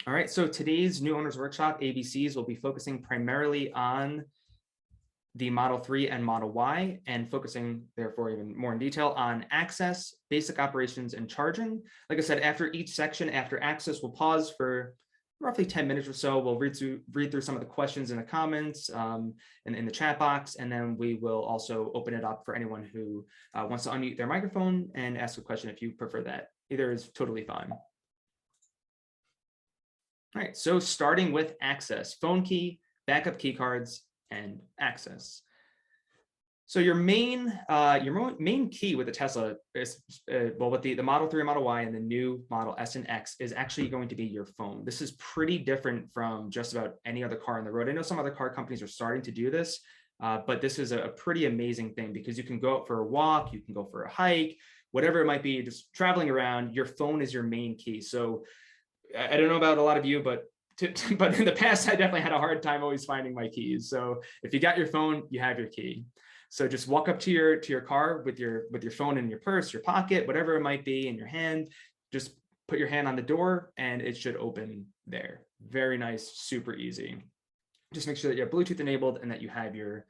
All right, so today's New Owners Workshop, ABCs, will be focusing primarily on the Model 3 and Model Y, and focusing, therefore, even more in detail on access, basic operations, and charging. Like I said, after each section, after access, we'll pause for roughly 10 minutes or so. We'll read through some of the questions in the comments and in the chat box, and then we will also open it up for anyone who wants to unmute their microphone and ask a question if you prefer that. Either is totally fine. All right, so starting with access, phone key, backup key cards, and access. So your main key with the Tesla is, well, with the Model 3 and Model Y and the new Model S and X is actually going to be your phone. This is pretty different from just about any other car on the road. I know some other car companies are starting to do this, but this is a pretty amazing thing because you can go out for a walk, you can go for a hike, whatever it might be, just traveling around, your phone is your main key. So I don't know about a lot of you, but in the past, I definitely had a hard time always finding my keys. So if you got your phone, you have your key. So just walk up to your car with your phone in your purse, your pocket, whatever it might be in your hand. Just put your hand on the door and it should open there. Very nice, super easy. Just make sure that you have Bluetooth enabled and that you have your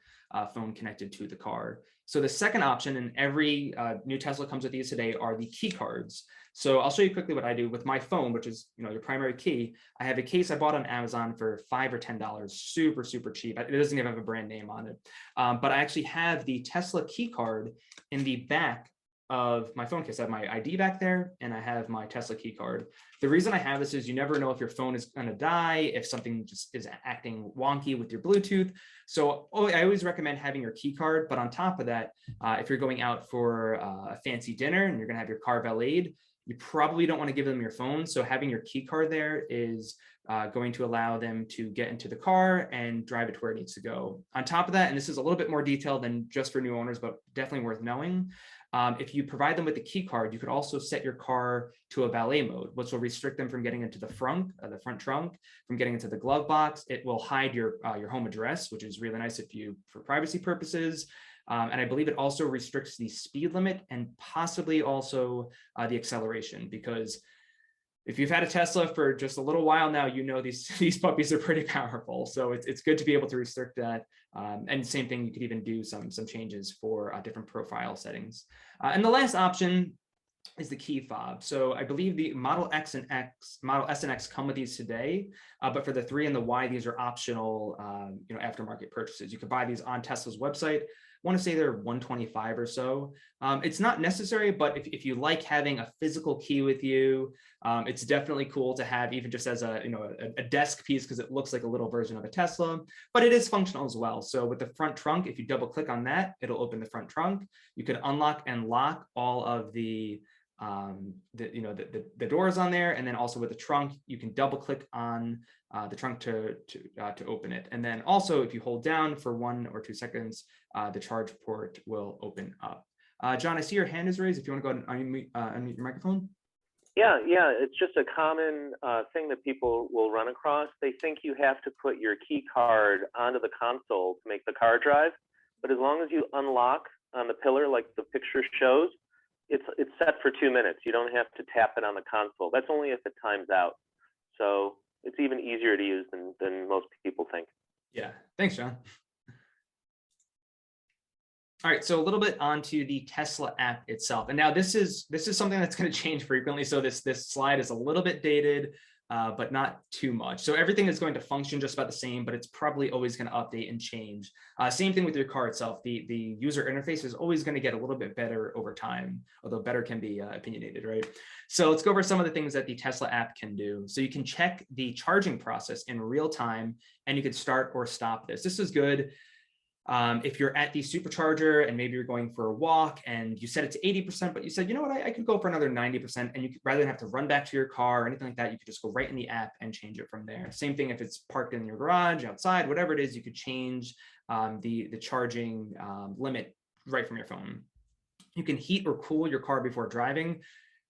phone connected to the car. So the second option, and every new Tesla comes with these today, are the key cards. So I'll show you quickly what I do with my phone, which is your primary key. I have a case I bought on Amazon for $5 or $10, super, super cheap. It doesn't even have a brand name on it. But I actually have the Tesla key card in the back of my phone case. I have my ID back there and I have my Tesla key card. The reason I have this is you never know if your phone is going to die, if something just is acting wonky with your Bluetooth. So I always recommend having your key card. But on top of that, if you're going out for a fancy dinner and you're going to have your car valeted, you probably don't want to give them your phone. So having your key card there is going to allow them to get into the car and drive it to where it needs to go. On top of that, and this is a little bit more detailed than just for new owners, but definitely worth knowing, if you provide them with the key card, you could also set your car to a valet mode, which will restrict them from getting into the front trunk, from getting into the glove box. It will hide your home address, which is really nice for privacy purposes. And I believe it also restricts the speed limit and possibly also the acceleration, because if you've had a Tesla for just a little while now, these puppies are pretty powerful. So it's good to be able to restrict that. And same thing, you could even do some changes for different profile settings. And the last option is the key fob. So I believe the Model S and X come with these today, but for the 3 and the Y, these are optional, aftermarket purchases. You could buy these on Tesla's website. I want to say they're $125 or so. It's not necessary, but if you like having a physical key with you, it's definitely cool to have, even just as a desk piece, because it looks like a little version of a Tesla, but it is functional as well. So with the front trunk, if you double click on that, it'll open the front trunk. You can unlock and lock all of the doors on there, and then also with the trunk, you can double click on the trunk to open it. And then also, if you hold down for 1 or 2 seconds, the charge port will open up. John, I see your hand is raised. If you want to go ahead and unmute your microphone. Yeah, it's just a common thing that people will run across. They think you have to put your key card onto the console to make the car drive, but as long as you unlock on the pillar like the picture shows, it's set for 2 minutes. You don't have to tap it on the console. That's only if it times out. So it's even easier to use than most people think. Yeah, thanks, John. All right, so a little bit onto the Tesla app itself. And now this is something that's going to change frequently. So this slide is a little bit dated, but not too much. So everything is going to function just about the same, but it's probably always going to update and change. Same thing with your car itself. The user interface is always going to get a little bit better over time, although better can be opinionated, right? So let's go over some of the things that the Tesla app can do. So you can check the charging process in real time, and you can start or stop this. This is good. If you're at the supercharger and maybe you're going for a walk and you set it to 80%, but you said, you know what, I could go for another 90%, and you could, rather than have to run back to your car or anything like that, you could just go right in the app and change it from there. Same thing if it's parked in your garage, outside, whatever it is, you could change the charging limit right from your phone. You can heat or cool your car before driving.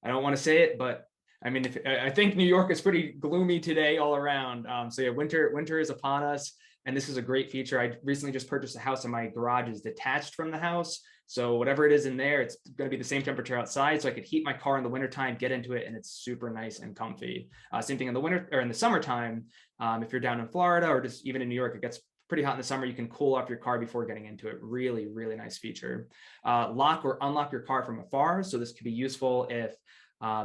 I don't want to say it, but I mean, I think New York is pretty gloomy today all around. So yeah, winter is upon us. And this is a great feature. I recently just purchased a house and my garage is detached from the house. So whatever it is in there, it's going to be the same temperature outside. So I could heat my car in the wintertime, get into it, and it's super nice and comfy. Same thing in the winter or in the summertime. If you're down in Florida or just even in New York, it gets pretty hot in the summer. You can cool off your car before getting into it. Really, really nice feature. Lock or unlock your car from afar. So this could be useful if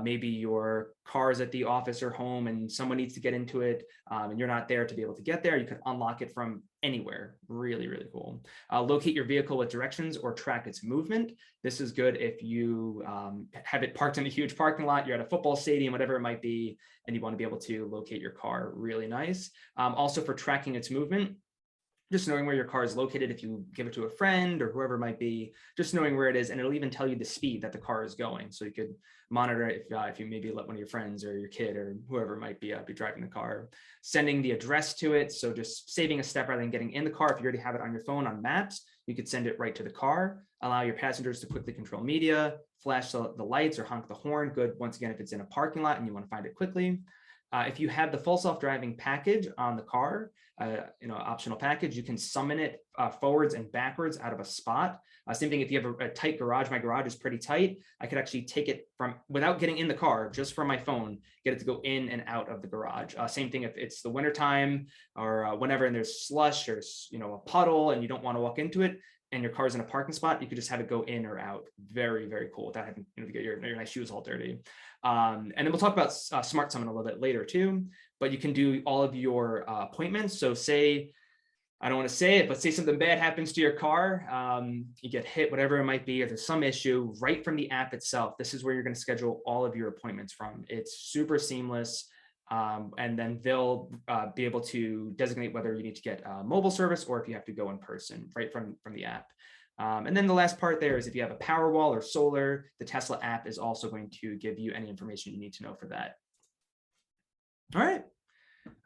maybe your car is at the office or home and someone needs to get into it and you're not there to be able to get there. You could unlock it from anywhere. Really, really cool. Locate your vehicle with directions or track its movement. This is good if you have it parked in a huge parking lot, you're at a football stadium, whatever it might be, and you want to be able to locate your car. Really nice. Also for tracking its movement, just knowing where your car is located, if you give it to a friend or whoever it might be, just knowing where it is, and it'll even tell you the speed that the car is going. So you could monitor it if you maybe let one of your friends or your kid or whoever might be driving the car. Sending the address to it, so just saving a step rather than getting in the car. If you already have it on your phone on maps, you could send it right to the car. Allow your passengers to quickly control media, flash the lights or honk the horn. Good, once again, if it's in a parking lot and you want to find it quickly. If you have the full self-driving package on the car, optional package, you can summon it forwards and backwards out of a spot. Same thing if you have a tight garage. My garage is pretty tight. I could actually take it from without getting in the car, just from my phone, get it to go in and out of the garage. Same thing if it's the wintertime or whenever and there's slush or a puddle and you don't want to walk into it and your car's in a parking spot, you could just have it go in or out. Very, very cool without having to get your nice shoes all dirty. And then we'll talk about Smart Summon a little bit later too, but you can do all of your appointments. So say, I don't want to say it, but say something bad happens to your car, you get hit, whatever it might be, or there's some issue right from the app itself. This is where you're going to schedule all of your appointments from. It's super seamless. And then they'll be able to designate whether you need to get mobile service or if you have to go in person right from the app. And then the last part there is if you have a Powerwall or solar, the Tesla app is also going to give you any information you need to know for that. All right.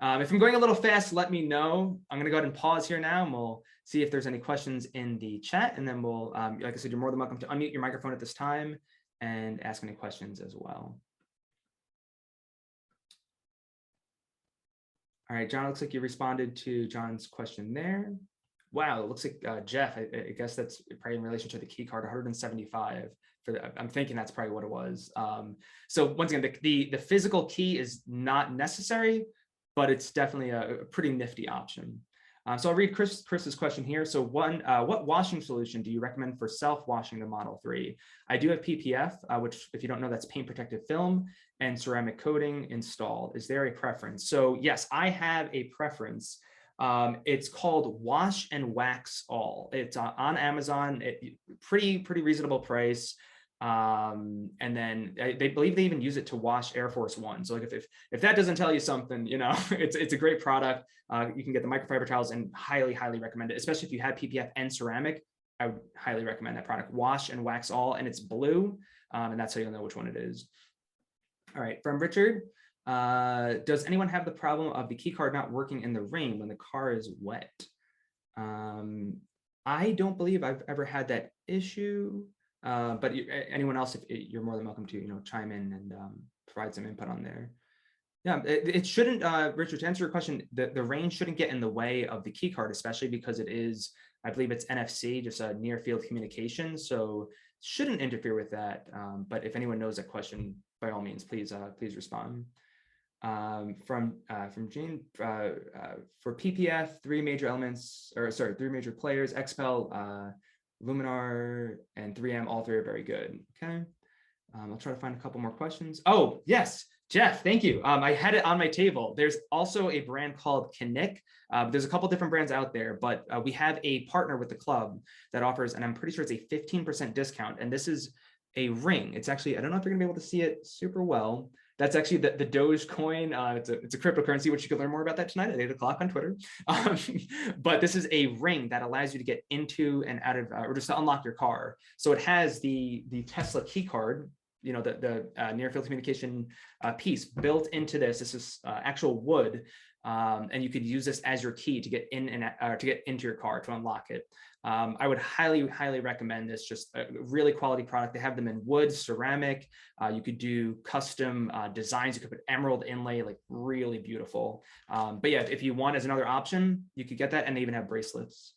If I'm going a little fast, let me know. I'm going to go ahead and pause here now and we'll see if there's any questions in the chat. And then we'll, like I said, you're more than welcome to unmute your microphone at this time and ask any questions as well. All right, John, looks like you responded to John's question there. Wow, it looks like Jeff, I guess that's probably in relation to the key card, 175 for the, I'm thinking that's probably what it was. So once again, the physical key is not necessary, but it's definitely a pretty nifty option. So I'll read Chris's question here. So what washing solution do you recommend for self-washing the Model 3? I do have PPF, which if you don't know, that's paint protective film and ceramic coating installed. Is there a preference? So yes, I have a preference. It's called Wash and Wax All. It's on Amazon, pretty reasonable price. And then they believe they even use it to wash Air Force One. So like if that doesn't tell you something, it's a great product. You can get the microfiber towels and highly recommend it, especially if you have PPF and ceramic. I would highly recommend that product. Wash and Wax All, and it's blue, and that's how you'll know which one it is. All right, from Richard. Does anyone have the problem of the key card not working in the rain when the car is wet? I don't believe I've ever had that issue, but anyone else, if you're more than welcome to chime in and provide some input on there. Yeah, it shouldn't, Richard, to answer your question, the rain shouldn't get in the way of the key card, especially because it is, I believe it's NFC, just a near field communication, so shouldn't interfere with that. But if anyone knows that question, by all means, please respond. From Gene, for PPF, three major players, XPEL, Luminar, and 3M, all three are very good. Okay, I'll try to find a couple more questions. Oh, yes, Jeff, thank you. I had it on my table. There's also a brand called Kinik. There's a couple different brands out there, but we have a partner with the club that offers, and I'm pretty sure it's a 15% discount. And this is a ring. It's actually, I don't know if you're gonna be able to see it super well. That's actually the Dogecoin. It's a cryptocurrency, which you can learn more about that tonight at 8 o'clock on Twitter. But this is a ring that allows you to get into and out of, or just to unlock your car. So it has the Tesla key card, the near field communication piece built into this. This is actual wood, and you could use this as your key to get in and to get into your car to unlock it. I would highly recommend this. Just a really quality product. They have them in wood, ceramic. You could do custom designs. You could put emerald inlay, like really beautiful. But yeah, if you want as another option, you could get that, and they even have bracelets.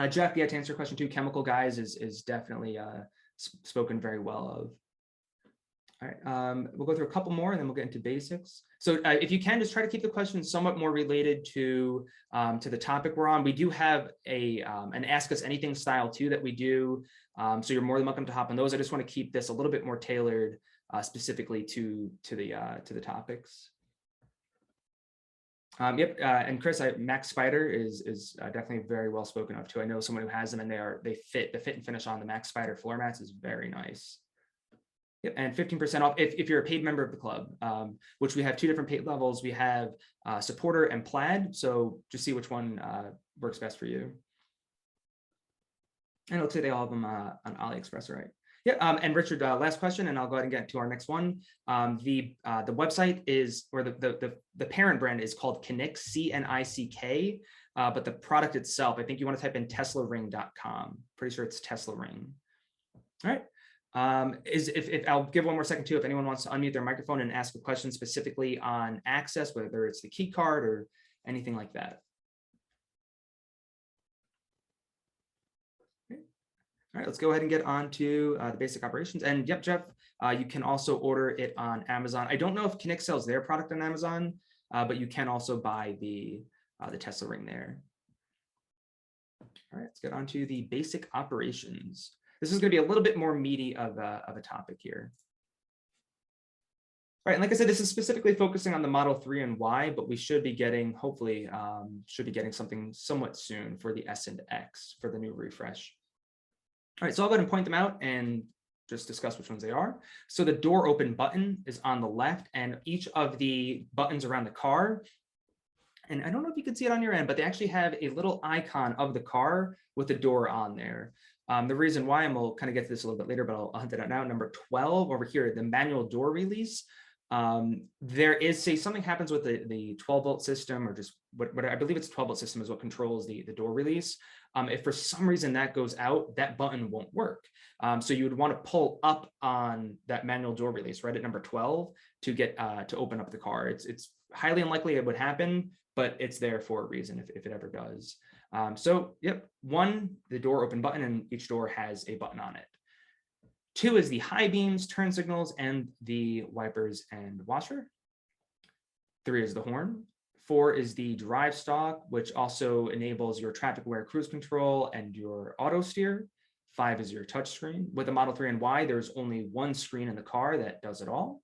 Jeff, yeah, to answer your question too, chemical guys is definitely spoken very well of. All right, we'll go through a couple more and then we'll get into basics. So if you can, just try to keep the questions somewhat more related to the topic we're on. We do have an Ask Us Anything style too that we do. So you're more than welcome to hop on those. I just want to keep this a little bit more tailored specifically to the topics. Yep, and Chris, Max Spider is definitely very well spoken of too. I know someone who has them, and the fit and finish on the Max Spider floor mats is very nice. Yep, and 15% off if you're a paid member of the club, which we have 2 different paid levels. We have supporter and plaid, so just see which one works best for you. And it looks like they all have them on AliExpress, right? Yeah, and Richard, last question, and I'll go ahead and get to our next one. The website is, or the parent brand is called TOCNYS, CNICK, but the product itself, I think you want to type in teslaring.com. Pretty sure it's Tesla Ring. All right. If I'll give one more second too, if anyone wants to unmute their microphone and ask a question specifically on access, whether it's the key card or anything like that. Okay. All right, let's go ahead and get on to the basic operations. And yep, Jeff, you can also order it on Amazon. I don't know if TOCNYS sells their product on Amazon, but you can also buy the Tesla Ring there. All right, let's get on to the basic operations. This is going to be a little bit more meaty of a topic here. All right, and like I said, this is specifically focusing on the Model 3 and Y, but we should be getting, hopefully, getting something somewhat soon for the S and X for the new refresh. All right, so I'll go ahead and point them out and just discuss which ones they are. So the door open button is on the left, and each of the buttons around the car, and I don't know if you can see it on your end, but they actually have a little icon of the car with the door on there. The reason why, and we'll kind of get to this a little bit later, but I'll hunt it out now. Number 12 over here, the manual door release. There is, say something happens with the 12-volt system, or just what I believe it's 12-volt system is what controls the door release. If for some reason that goes out, that button won't work. So you would want to pull up on that manual door release right at number 12 to get to open up the car. It's highly unlikely it would happen, but it's there for a reason if it ever does. So yep, 1, the door open button, and each door has a button on it. 2 is the high beams, turn signals, and the wipers and washer. 3 is the horn. 4 is the drive stalk, which also enables your traffic aware cruise control and your auto steer. 5 is your touch screen. With the Model 3 and Y, there's only 1 screen in the car that does it all.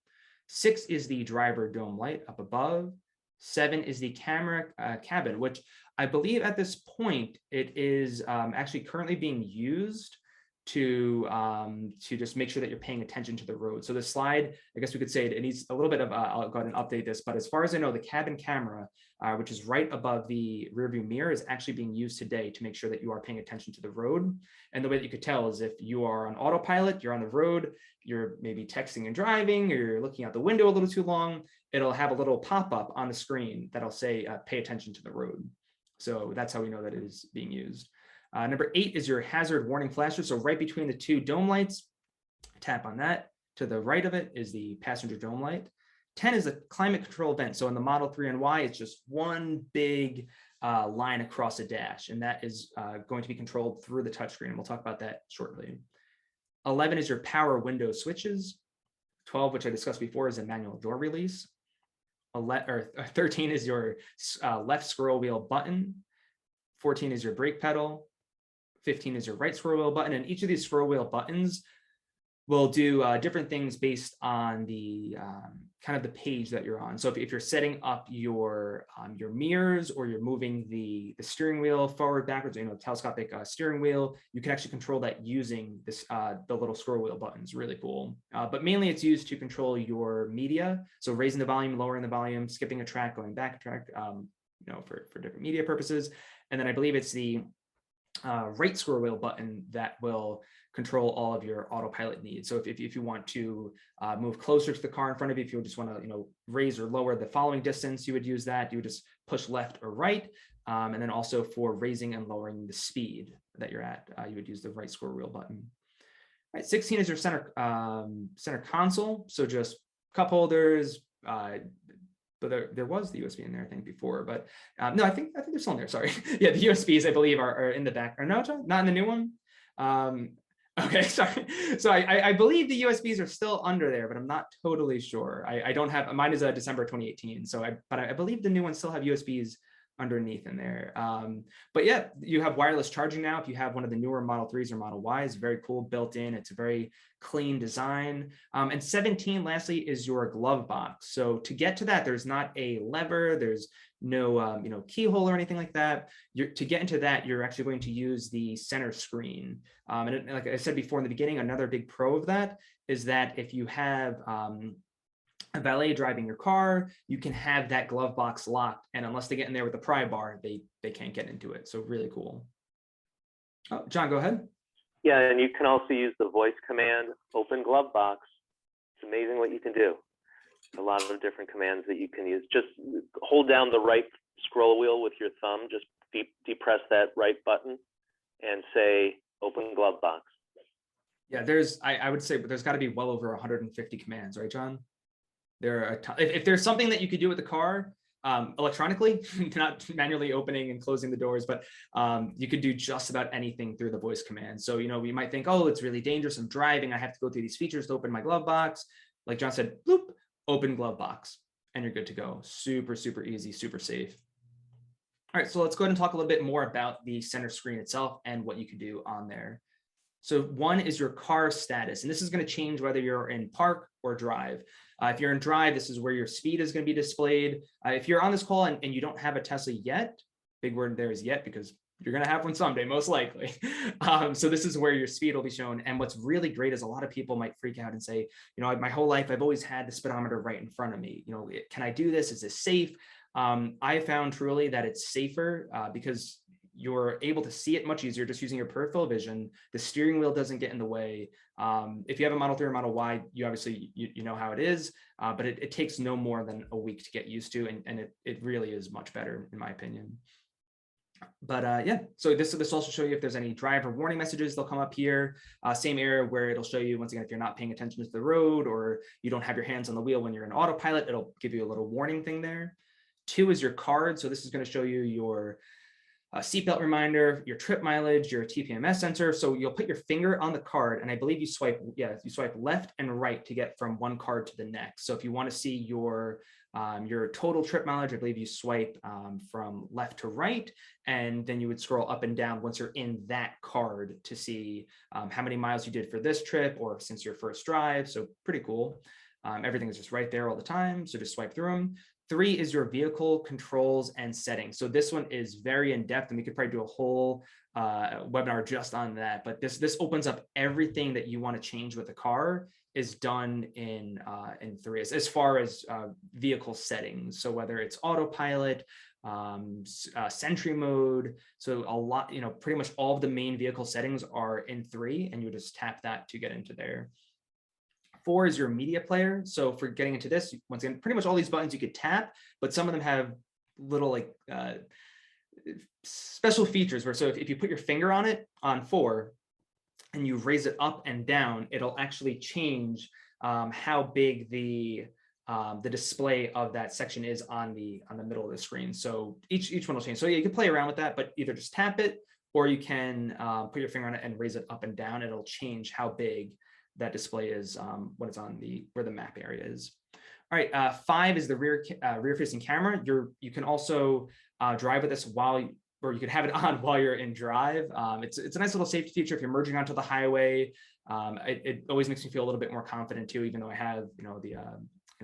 6 is the driver dome light up above. 7 is the camera cabin, which I believe at this point it is actually currently being used to just make sure that you're paying attention to the road. So the slide, I guess we could say it needs a little bit of, I'll go ahead and update this, but as far as I know, the cabin camera, which is right above the rearview mirror, is actually being used today to make sure that you are paying attention to the road. And the way that you could tell is if you are on autopilot, you're on the road, you're maybe texting and driving, or you're looking out the window a little too long, it'll have a little pop-up on the screen that'll say, pay attention to the road. So that's how we know that it is being used. Number 8 is your hazard warning flasher. So right between the 2 dome lights, tap on that. To the right of it is the passenger dome light. 10 is a climate control vent. So in the Model 3 and Y, it's just one big line across a dash, and that is going to be controlled through the touchscreen. And we'll talk about that shortly. 11 is your power window switches. 12, which I discussed before, is a manual door release. 13 is your left scroll wheel button. 14 is your brake pedal. 15 is your right scroll wheel button, and each of these scroll wheel buttons will do different things based on the kind of the page that you're on. So if you're setting up your mirrors, or you're moving the steering wheel forward, backwards, telescopic steering wheel, you can actually control that using this the little scroll wheel buttons. Really cool. But mainly it's used to control your media. So raising the volume, lowering the volume, skipping a track, going back a track, for different media purposes. And then I believe it's the right scroll wheel button that will control all of your autopilot needs. So if you want to move closer to the car in front of you, if you just want to raise or lower the following distance, you would use that. You would just push left or right. And then also for raising and lowering the speed that you're at, you would use the right scroll wheel button. All right, 16 is your center console. So just cup holders, but there was the USB in there, I think, before, but no, I think they're still in there. Sorry. Yeah, the USBs, I believe, are in the back. Or no, John, not in the new one. Okay, sorry. So I believe the USBs are still under there, but I'm not totally sure. I don't have, mine is a December 2018. So but I believe the new ones still have USBs underneath in there. But yeah, you have wireless charging now. If you have one of the newer Model 3s or Model Ys, very cool, built in. It's a very clean design. And 17, lastly, is your glove box. So to get to that, there's not a lever, there's no keyhole or anything like that. To get into that, you're actually going to use the center screen. And like I said before in the beginning, another big pro of that is that if you have a valet driving your car, you can have that glove box locked, and unless they get in there with the pry bar, they can't get into it. So really cool. Oh, John, go ahead. Yeah, and you can also use the voice command, open glove box. It's amazing what you can do. A lot of different commands that you can use. Just hold down the right scroll wheel with your thumb, just depress that right button and say open glove box. Yeah, I would say there's got to be well over 150 commands, right, John? There are a ton. If there's something that you could do with the car electronically, not manually opening and closing the doors, but you could do just about anything through the voice command. So, we might think, oh, it's really dangerous. I'm driving. I have to go through these features to open my glove box. Like John said, bloop, open glove box, and you're good to go. Super, super easy, super safe. All right, so let's go ahead and talk a little bit more about the center screen itself and what you can do on there. So one is your car status, and this is going to change whether you're in park or drive. If you're in drive, this is where your speed is going to be displayed. If you're on this call and you don't have a Tesla yet, big word there is yet, because you're going to have one someday, most likely. So this is where your speed will be shown. And what's really great is a lot of people might freak out and say, my whole life, I've always had the speedometer right in front of me. Can I do this? Is this safe? I found truly that it's safer because you're able to see it much easier just using your peripheral vision. The steering wheel doesn't get in the way. If you have a Model 3 or Model Y, you obviously you know how it is, but it takes no more than a week to get used to, and it really is much better in my opinion. But yeah, so this also show you if there's any driver warning messages, they'll come up here. Same area where it'll show you, once again, if you're not paying attention to the road or you don't have your hands on the wheel when you're in autopilot, it'll give you a little warning thing there. 2 is your card. So this is going to show you your seatbelt reminder, your trip mileage, your TPMS sensor. So you'll put your finger on the card, and I believe you swipe left and right to get from one card to the next. So if you want to see your total trip mileage, I believe you swipe from left to right, and then you would scroll up and down once you're in that card to see how many miles you did for this trip or since your first drive. So pretty cool. Everything is just right there all the time. So just swipe through them. 3 is your vehicle controls and settings. So this one is very in-depth, and we could probably do a whole webinar just on that. But this opens up everything that you want to change with the car is done in 3 as far as vehicle settings. So whether it's autopilot, Sentry mode, so a lot, pretty much all of the main vehicle settings are in 3, and you just tap that to get into there. 4 is your media player. So for getting into this, once again, pretty much all these buttons you could tap, but some of them have little special features where, so if you put your finger on it on 4 and you raise it up and down, it'll actually change how big the display of that section is on the middle of the screen. So each one will change. So yeah, you can play around with that, but either just tap it or you can put your finger on it and raise it up and down. It'll change how big that display is when it's on where the map area is. All right, 5 is the rear facing camera. You can also drive with this or you could have it on while you're in drive. It's a nice little safety feature if you're merging onto the highway. It always makes me feel a little bit more confident too, even though I have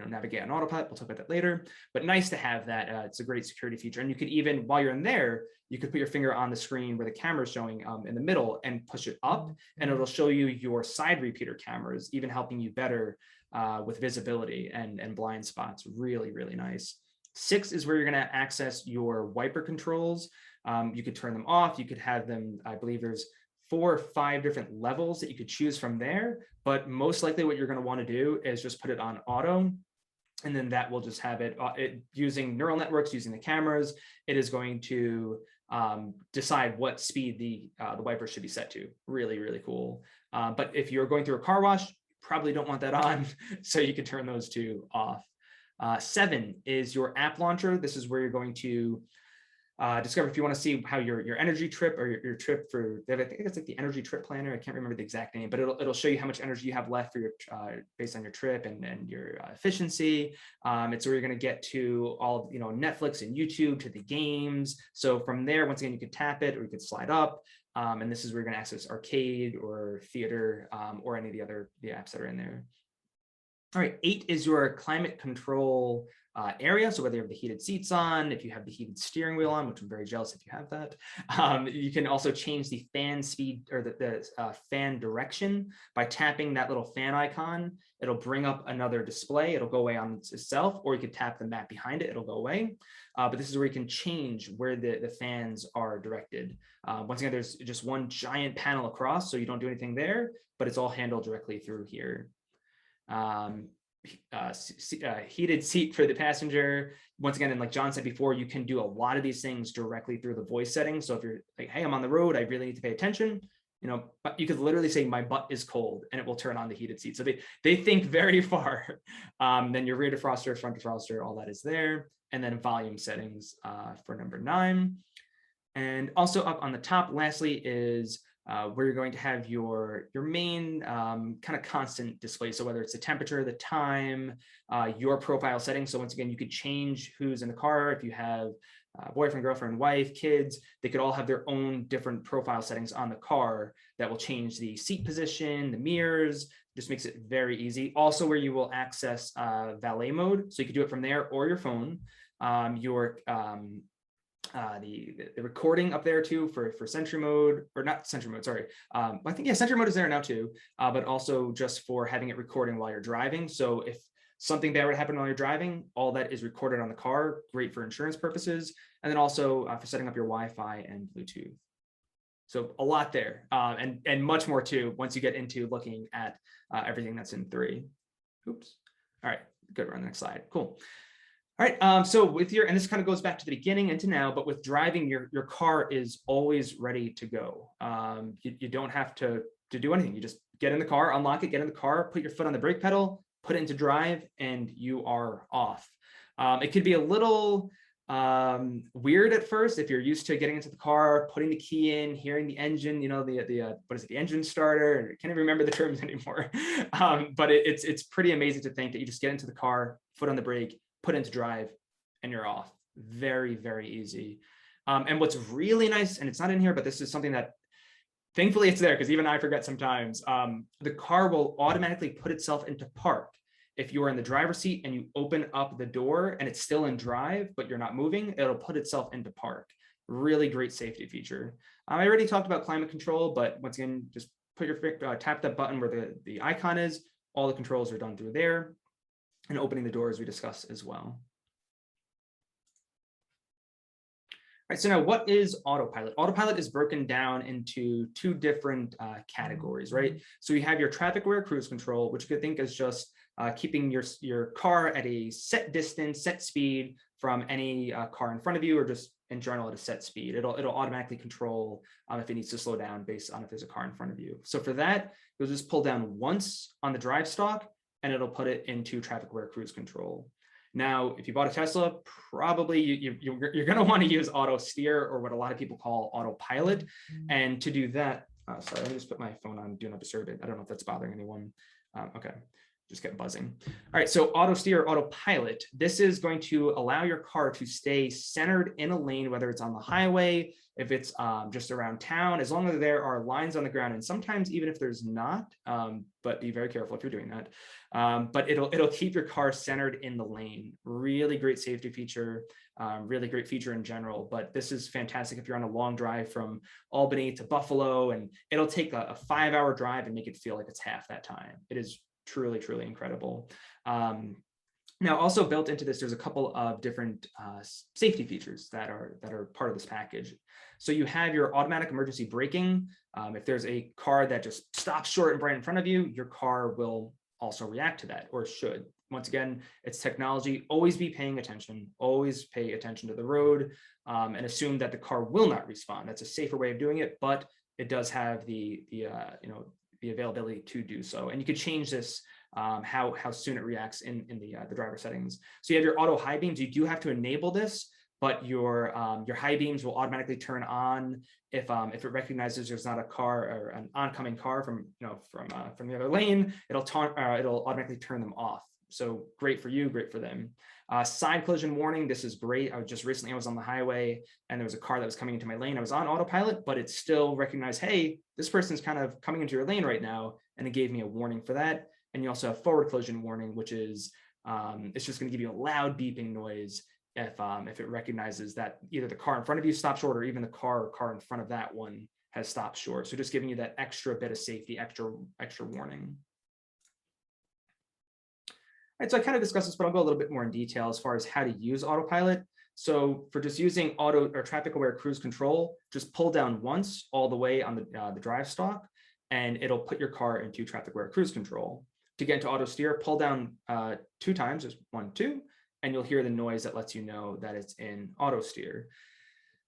navigate on autopilot. We'll talk about that later, but nice to have that. It's a great security feature. And you could even, while you're in there, you could put your finger on the screen where the camera is showing in the middle and push it up, and it'll show you your side repeater cameras, even helping you better with visibility and blind spots. Really, really nice. 6 is where you're going to access your wiper controls. You could turn them off. You could have them, I believe there's 4 or 5 different levels that you could choose from there, but most likely what you're going to want to do is just put it on auto, and then that will just have it using neural networks, using the cameras. It is going to decide what speed the wiper should be set to. Really, really cool. But if you're going through a car wash, probably don't want that on, so you could turn those 2 off. 7 is your app launcher. This is where you're going to discover if you want to see how your energy trip or your trip for, I think it's like the energy trip planner. I can't remember the exact name, but it'll show you how much energy you have left for your based on your trip and your efficiency. It's where you're going to get to all, Netflix and YouTube, to the games. So from there, once again, you could tap it or you could slide up. And this is where you're going to access arcade or theater or any of the apps that are in there. All right, 8 is your climate control area. So whether you have the heated seats on, if you have the heated steering wheel on, which I'm very jealous if you have that, you can also change the fan speed or the fan direction by tapping that little fan icon. It'll bring up another display. It'll go away on itself, or you could tap the map behind it. It'll go away. But this is where you can change where the fans are directed. Once again, there's just one giant panel across, so you don't do anything there, but it's all handled directly through here. Heated seat for the passenger. Once again, and like John said before, you can do a lot of these things directly through the voice settings. So if you're like, hey, I'm on the road, I really need to pay attention, but you could literally say my butt is cold and it will turn on the heated seat. So they think very far. Then your rear defroster, front defroster, all that is there. And then volume settings for number 9. And also up on the top, lastly, is where you're going to have your main kind of constant display. So whether it's the temperature, the time, your profile settings. So once again, you could change who's in the car. If you have boyfriend, girlfriend, wife, kids, they could all have their own different profile settings on the car that will change the seat position, the mirrors, just makes it very easy. Also where you will access valet mode. So you could do it from there or your phone. The recording up there too for Sentry mode, or not Sentry mode, sorry. I think, yeah, Sentry mode is there now too, but also just for having it recording while you're driving. So if something bad would happen while you're driving, all that is recorded on the car, great for insurance purposes. And then also for setting up your Wi-Fi and Bluetooth. So a lot there, and much more too, once you get into looking at everything that's in 3. Oops. All right, good, we're on the next slide, cool. All right, so with and this kind of goes back to the beginning and to now, but with driving, your car is always ready to go. You don't have to do anything. You just get in the car, unlock it, get in the car, put your foot on the brake pedal, put it into drive, and you are off. It could be a little weird at first if you're used to getting into the car, putting the key in, hearing the engine, what is it, the engine starter? I can't even remember the terms anymore. But it's pretty amazing to think that you just get into the car, foot on the brake, put into drive, and you're off. Very, very easy. And what's really nice, and it's not in here, but this is something that thankfully it's there because even I forget sometimes, the car will automatically put itself into park. If you are in the driver's seat and you open up the door and it's still in drive, but you're not moving, it'll put itself into park. Really great safety feature. I already talked about climate control, but once again, just put your tap that button where the icon is. All the controls are done through there. And opening the door, as we discussed as well. All right, so now what is Autopilot? Autopilot is broken down into 2 different categories, right? So you have your traffic aware cruise control, which you could think is just keeping your car at a set distance, set speed from any car in front of you, or just in general at a set speed. It'll automatically control if it needs to slow down based on if there's a car in front of you. So for that, you'll just pull down once on the drive stalk, and it'll put it into traffic aware cruise control. Now, if you bought a Tesla, probably you're going to want to use auto steer, or what a lot of people call autopilot. And to do that, sorry, let me just put my phone on do not disturb it. I don't know if that's bothering anyone. Okay, just get buzzing. All right, so auto steer, autopilot. This is going to allow your car to stay centered in a lane, whether it's on the highway, if it's just around town, as long as there are lines on the ground, and sometimes even if there's not, but be very careful if you're doing that. But it'll keep your car centered in the lane. Really great safety feature, really great feature in general. But this is fantastic if you're on a long drive from Albany to Buffalo, and it'll take a 5-hour drive and make it feel like it's half that time. It is truly, truly incredible. Now, also built into this, there's a couple of different safety features that are part of this package. So you have your automatic emergency braking. If there's a car that just stops short and right in front of you, your car will also react to that, or should. Once again, it's technology. Always be paying attention. Always pay attention to the road, and assume that the car will not respond. That's a safer way of doing it, but it does have the availability to do so. And you could change this how soon it reacts in the driver settings. So you have your auto high beams. You do have to enable this, but your high beams will automatically turn on if it recognizes there's not a car or an oncoming car from the other lane. It'll automatically turn them off. So great for you, great for them. Side collision warning, this is great. I was on the highway and there was a car that was coming into my lane. I was on autopilot, but it still recognized, hey, this person's kind of coming into your lane right now, and it gave me a warning for that. And you also have forward collision warning, which is it's just going to give you a loud beeping noise if it recognizes that either the car in front of you stopped short, or even the car in front of that one has stopped short. So just giving you that extra bit of safety, extra warning. All right, so I kind of discussed this, but I'll go a little bit more in detail as far as how to use Autopilot. So for just using auto or traffic aware cruise control, just pull down once all the way on the drive stalk, and it'll put your car into traffic aware cruise control. To get into auto steer, pull down 2 times, just 1, 2, and you'll hear the noise that lets you know that it's in auto steer.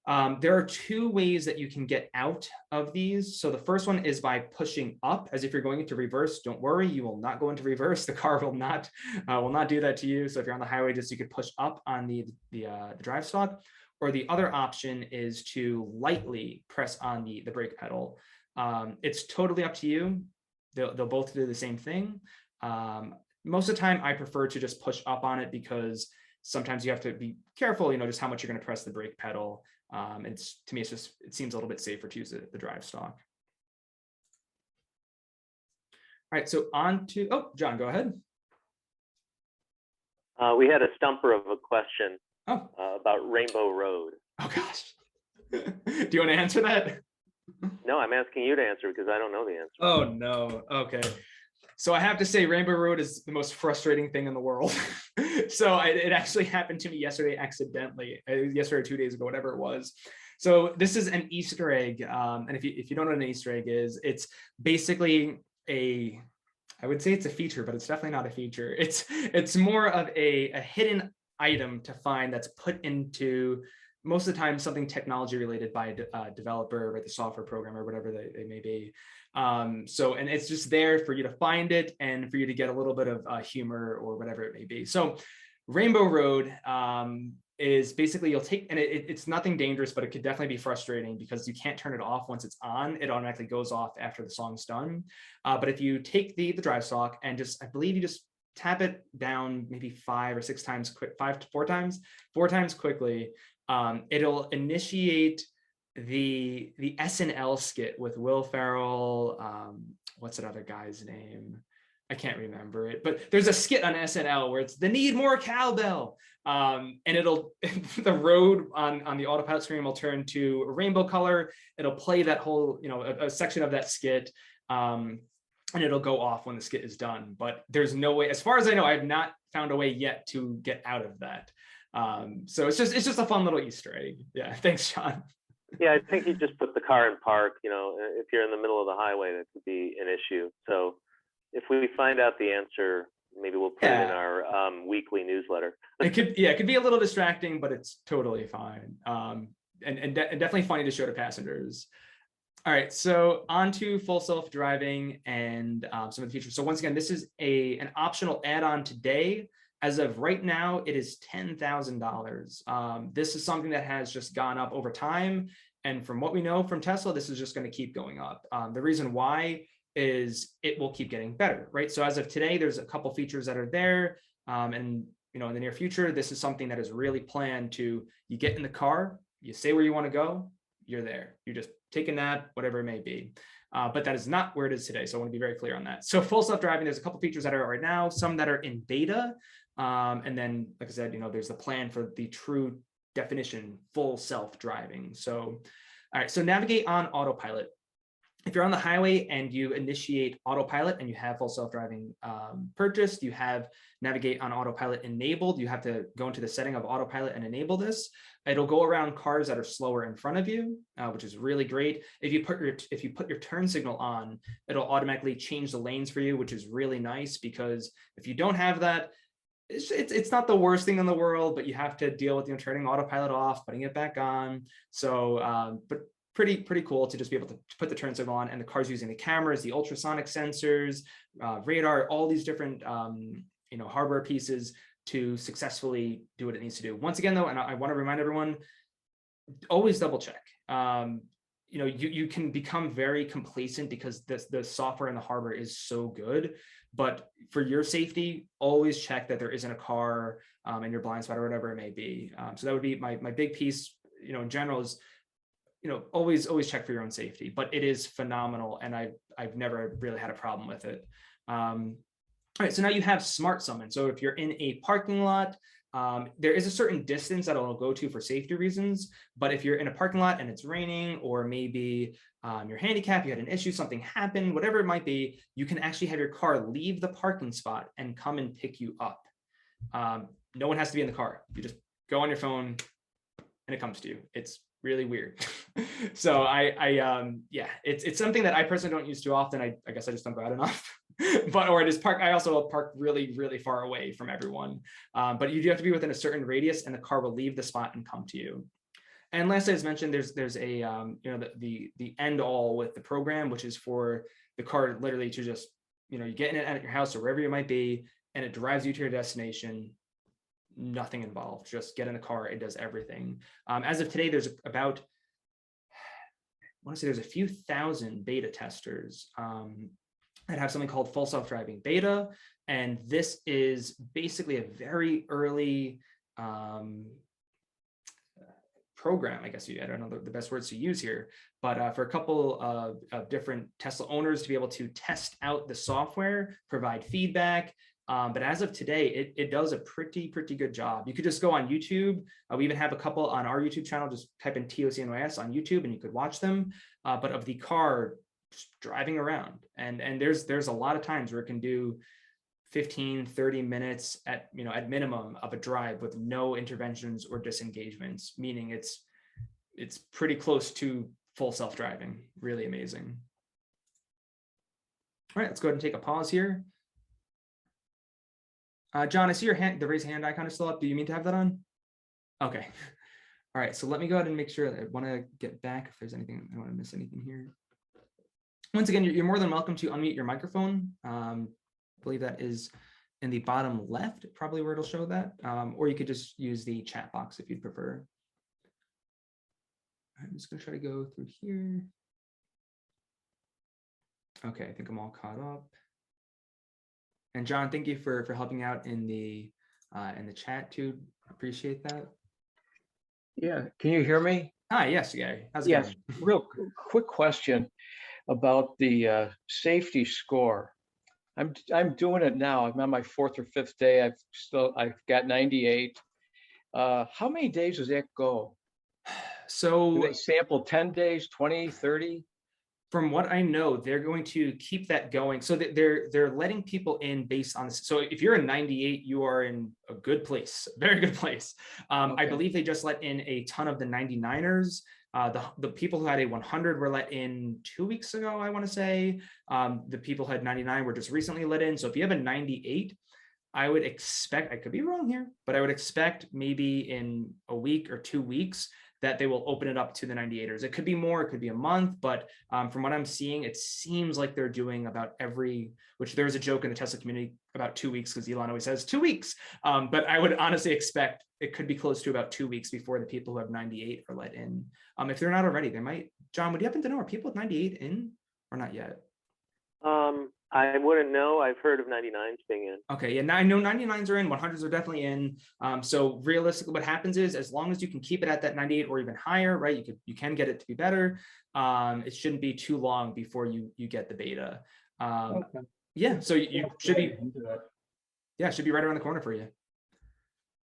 There are 2 ways that you can get out of these. So the first one is by pushing up, as if you're going into reverse. Don't worry, you will not go into reverse. The car will not do that to you. So if you're on the highway, just you could push up on the drive stalk. Or the other option is to lightly press on the brake pedal. It's totally up to you. They'll both do the same thing. Most of the time, I prefer to just push up on it because sometimes you have to be careful, just how much you're going to press the brake pedal. To me, it seems a little bit safer to use the drive stalk. All right, so on to, John, go ahead. We had a stumper of a question about Rainbow Road. Oh, gosh. Do you want to answer that? No, I'm asking you to answer because I don't know the answer. Oh, no. Okay. So I have to say Rainbow Road is the most frustrating thing in the world. So it actually happened to me yesterday accidentally, yesterday or 2 days ago, whatever it was. So this is an Easter egg. And if you don't know what an Easter egg is, it's basically I would say it's a feature, but it's definitely not a feature. It's more of a hidden item to find that's put into, most of the time, something technology related by a developer, right, the software programmer, whatever they may be. And it's just there for you to find it and for you to get a little bit of humor or whatever it may be. So Rainbow Road is basically you'll take, and it's nothing dangerous, but it could definitely be frustrating because you can't turn it off once it's on. It automatically goes off after the song's done. But if you take the drive stalk and I believe you just tap it down maybe 5 or 6 times quick, 4 times quickly, it'll initiate the SNL skit with Will Ferrell. What's that other guy's name? I can't remember it, but there's a skit on SNL where it's "the need more cowbell," and the road on the autopilot screen will turn to a rainbow color. It'll play that whole a section of that skit, and it'll go off when the skit is done. But there's no way, as far as I know, I have not found a way yet to get out of that. So it's just a fun little Easter egg. Yeah, thanks, Sean. Yeah, I think you just put the car in park. If you're in the middle of the highway, that could be an issue. So if we find out the answer, maybe we'll put it in our weekly newsletter. It could be a little distracting, but it's totally fine. And definitely funny to show to passengers. All right, so on to full self-driving and some of the features. So once again, this is an optional add-on today. As of right now, it is $10,000. This is something that has just gone up over time. And from what we know from Tesla, this is just going to keep going up. The reason why is it will keep getting better, right? So as of today, there's a couple features that are there. And in the near future, this is something that is really planned to, you get in the car, you say where you want to go, you're there. You just take a nap, whatever it may be. But that is not where it is today. So I want to be very clear on that. So full self-driving, there's a couple features that are right now, some that are in beta. And then, like I said, there's the plan for the true definition, full self-driving. So, all right, so navigate on autopilot. If you're on the highway and you initiate autopilot and you have full self-driving purchased, you have navigate on autopilot enabled, you have to go into the setting of autopilot and enable this. It'll go around cars that are slower in front of you, which is really great. If you put your turn signal on, it'll automatically change the lanes for you, which is really nice, because if you don't have that, it's not the worst thing in the world, but you have to deal with turning autopilot off, putting it back on. So, but pretty cool to just be able to put the turn signal on, and the car's using the cameras, the ultrasonic sensors, radar, all these different hardware pieces to successfully do what it needs to do. Once again, though, and I want to remind everyone, always double check. You can become very complacent because the software and the hardware is so good, but for your safety, always check that there isn't a car in your blind spot or whatever it may be. So that would be my big piece, in general, is always check for your own safety. But it is phenomenal, and I've never really had a problem with it. All right, so now you have smart summon. So if you're in a parking lot, there is a certain distance that it'll go to for safety reasons. But if you're in a parking lot and it's raining, or maybe you're handicapped, you had an issue, something happened, whatever it might be, you can actually have your car leave the parking spot and come and pick you up. No one has to be in the car. You just go on your phone and it comes to you. It's really weird. So it's something that I personally don't use too often. I guess I just don't go out enough. Or I just park. I also park really, really far away from everyone. But you do have to be within a certain radius, and the car will leave the spot and come to you. And lastly, as mentioned, there's a the end all with the program, which is for the car literally to just you get in it at your house or wherever you might be, and it drives you to your destination. Nothing involved. Just get in the car. It does everything. As of today, there's about, I want to say there's a few thousand beta testers that have something called full self-driving beta. And this is basically a very early program, I guess. I don't know the best words to use here, but for a couple of different Tesla owners to be able to test out the software, provide feedback. But as of today, it does a pretty good job. You could just go on YouTube. We even have a couple on our YouTube channel. Just type in TOCNYS on YouTube and you could watch them. But of the car just driving around, and there's a lot of times where it can do 15-30 minutes at minimum of a drive with no interventions or disengagements, meaning it's pretty close to full self-driving. Really amazing. All right, let's go ahead and take a pause here. John, I see your hand, the raise hand icon is still up. Do you mean to have that on? Okay. All right, so let me go ahead and make sure. I want to get back if there's anything, I don't want to miss anything here. Once again, you're more than welcome to unmute your microphone. I believe that is in the bottom left, probably where it'll show that. Or you could just use the chat box if you'd prefer. I'm just going to try to go through here. Okay, I think I'm all caught up. And John, thank you for helping out in the chat too. Appreciate that. Yeah, can you hear me? Hi, yes, Gary. How's it going? Real quick question about the safety score. I'm doing it now. I'm on my 4th or 5th day. I've got 98. How many days does that go? So do they sample 10 days, 20, 30? From what I know, they're going to keep that going. So they're letting people in based on this. So if you're a 98, you are in a good place, very good place. Okay. I believe they just let in a ton of the 99ers. The people who had a 100 were let in 2 weeks ago, I want to say. The people who had 99 were just recently let in. So if you have a 98, I would expect, I could be wrong here, but I would expect maybe in a week or 2 weeks that they will open it up to the 98ers. It could be more, it could be a month, but from what I'm seeing, it seems like they're doing about which there's a joke in the Tesla community about 2 weeks, because Elon always says 2 weeks. But I would honestly expect it could be close to about 2 weeks before the people who have 98 are let in. If they're not already, they might. John, would you happen to know, are people with 98 in or not yet? I wouldn't know. I've heard of 99s being in. Okay, yeah, I know 99s are in, 100s are definitely in. So realistically, what happens is, as long as you can keep it at that 98 or even higher, right? You can get it to be better. It shouldn't be too long before you get the beta. Okay. Yeah, so you should be. Yeah, it should be right around the corner for you.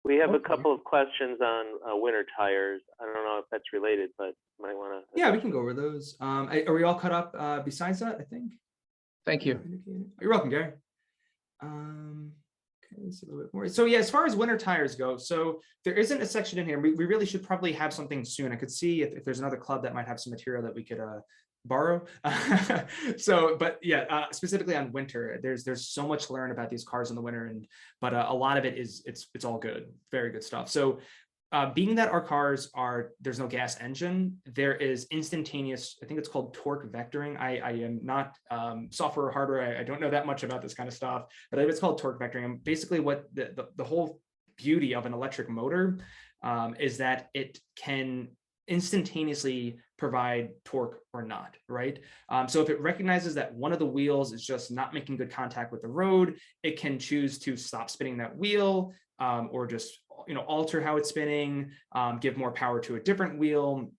We have a couple of questions on winter tires. I don't know if that's related, but you might want to. Yeah, we can go over those. Are we all caught up besides that, I think? Thank you. You're welcome, Gary. Okay, let's see a little bit more. So yeah, as far as winter tires go, so there isn't a section in here. We really should probably have something soon. I could see if there's another club that might have some material that we could borrow. So, but yeah, specifically on winter, there's so much to learn about these cars in the winter, but a lot of it is it's all good, very good stuff. So being that our cars there's no gas engine, there is instantaneous, I think it's called torque vectoring. I am not software or hardware. I don't know that much about this kind of stuff, but it's called torque vectoring. And basically what the whole beauty of an electric motor is that it can instantaneously provide torque or not, right? So if it recognizes that one of the wheels is just not making good contact with the road, it can choose to stop spinning that wheel, or just alter how it's spinning, give more power to a different wheel.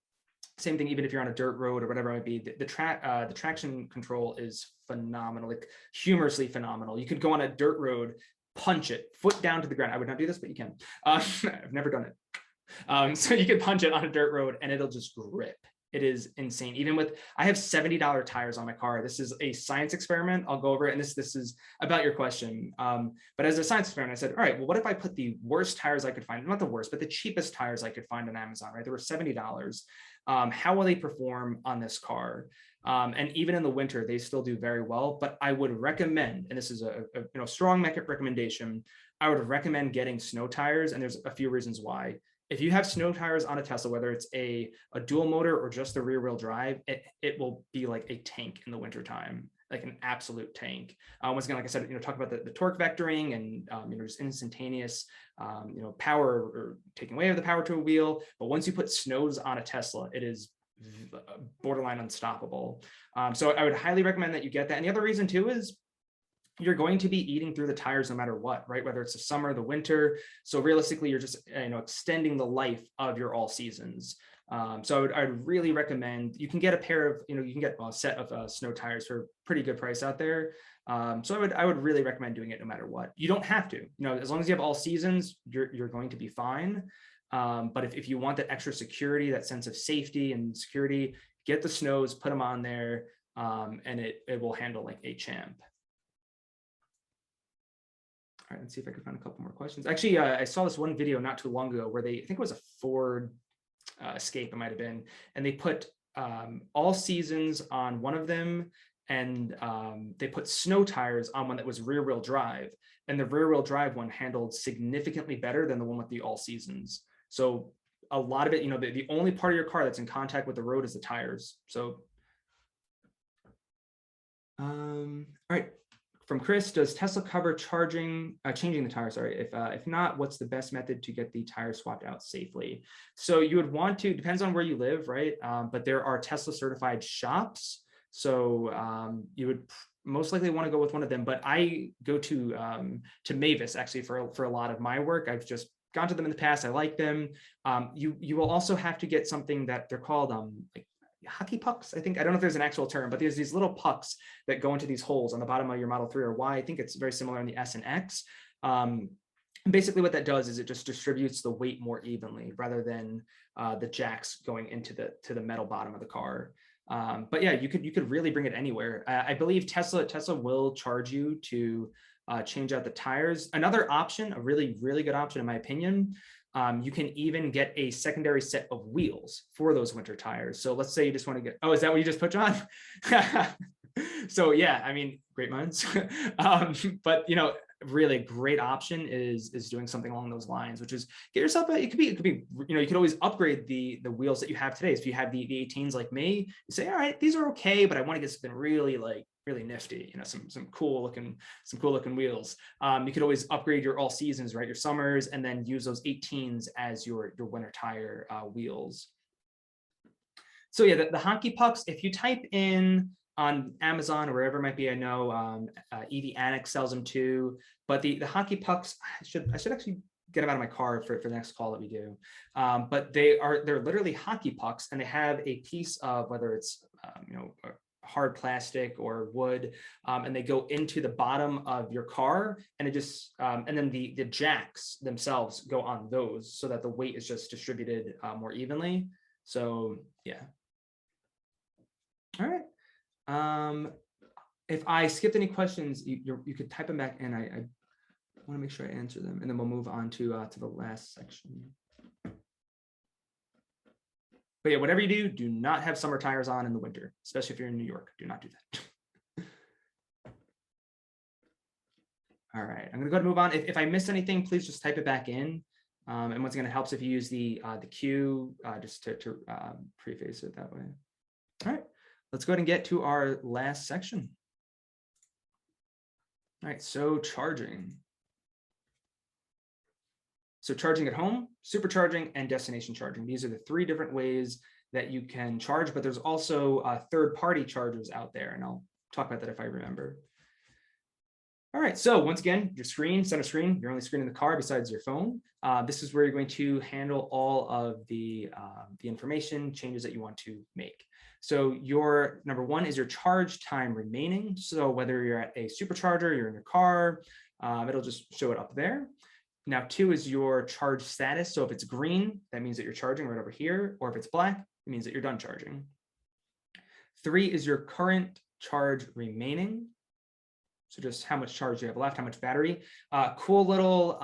Same thing, even if you're on a dirt road or whatever it might be, the traction control is phenomenal, like humorously phenomenal. You could go on a dirt road, punch it, foot down to the ground. I would not do this, but you can. I've never done it. So you can punch it on a dirt road and it'll just grip. It is insane. Even with, I have $70 tires on my car. This is a science experiment. I'll go over it. And this is about your question. But as a science experiment, I said, all right, well, what if I put the worst tires I could find, not the worst, but the cheapest tires I could find on Amazon, right? They were $70. How will they perform on this car? And even in the winter, they still do very well. But I would recommend, and this is a strong recommendation, I would recommend getting snow tires. And there's a few reasons why. If you have snow tires on a Tesla, whether it's a dual motor or just the rear wheel drive, it will be like a tank in the wintertime, like an absolute tank. Once again, like I said, talk about the torque vectoring and, just instantaneous, power or taking away of the power to a wheel. But once you put snows on a Tesla, it is borderline unstoppable. So I would highly recommend that you get that. And the other reason too is you're going to be eating through the tires no matter what, right? Whether it's the summer, the winter. So realistically, you're just extending the life of your all seasons. So I'd really recommend, you can get a pair of, you can get a set of snow tires for a pretty good price out there. So I would really recommend doing it no matter what. You don't have to, as long as you have all seasons, you're going to be fine. But if you want that extra security, that sense of safety and security, get the snows, put them on there, and it will handle like a champ. All right, let's see if I can find a couple more questions. Actually, I saw this one video not too long ago where I think it was a Ford Escape, it might have been, and they put all seasons on one of them, and they put snow tires on one that was rear wheel drive, and the rear wheel drive one handled significantly better than the one with the all seasons. So a lot of it, the only part of your car that's in contact with the road is the tires. So, all right. From Chris, does Tesla cover changing the tire? Sorry, if not, what's the best method to get the tire swapped out safely? So you would want to, depends on where you live, right? But there are Tesla certified shops. So you would most likely want to go with one of them. But I go to Mavis actually for a lot of my work. I've just gone to them in the past. I like them. You will also have to get something that they're called like hockey pucks. I don't know if there's an actual term, but there's these little pucks that go into these holes on the bottom of your Model 3 or Y. I think it's very similar in the S and X. Basically what that does is it just distributes the weight more evenly rather than the jacks going into the metal bottom of the car. But yeah, you could really bring it anywhere. I believe Tesla will charge you to change out the tires. Another option, a really, really good option in my opinion, you can even get a secondary set of wheels for those winter tires. So let's say you just want to get, is that what you just put on? So yeah, I mean, great minds. But really great option is doing something along those lines, which is get yourself it could be you could always upgrade the wheels that you have today. So if you have the 18s like me, you say, all right, these are okay, but I want to get something really nifty, some cool looking wheels. You could always upgrade your all seasons, right, your summers, and then use those 18s as your winter tire wheels. So yeah, the honky pucks, if you type in on Amazon or wherever it might be, I know EV Annex sells them too, but the hockey pucks, I should actually get them out of my car for the next call that we do. But they're literally hockey pucks, and they have a piece of, whether it's hard plastic or wood, and they go into the bottom of your car, and it just and then the jacks themselves go on those so that the weight is just distributed more evenly. So yeah. All right. If I skipped any questions, you could type them back in. I want to make sure I answer them, and then we'll move on to the last section. But yeah, whatever you do not have summer tires on in the winter, especially if you're in New York. Do not do that. All right, I'm gonna go ahead and move on. If I missed anything, please just type it back in. And once again, it helps if you use the Q just to preface it that way. All right, let's go ahead and get to our last section. All right, so charging. So charging at home, supercharging, and destination charging. These are the three different ways that you can charge, but there's also third-party chargers out there, and I'll talk about that if I remember. All right, so once again, your screen, center screen, your only screen in the car besides your phone. This is where you're going to handle all of the information changes that you want to make. So your number one is your charge time remaining. So whether you're at a supercharger, you're in your car, it'll just show it up there. Now, two is your charge status. So if it's green, that means that you're charging right over here, or if it's black, it means that you're done charging. Three is your current charge remaining. So just how much charge you have left, how much battery. Cool little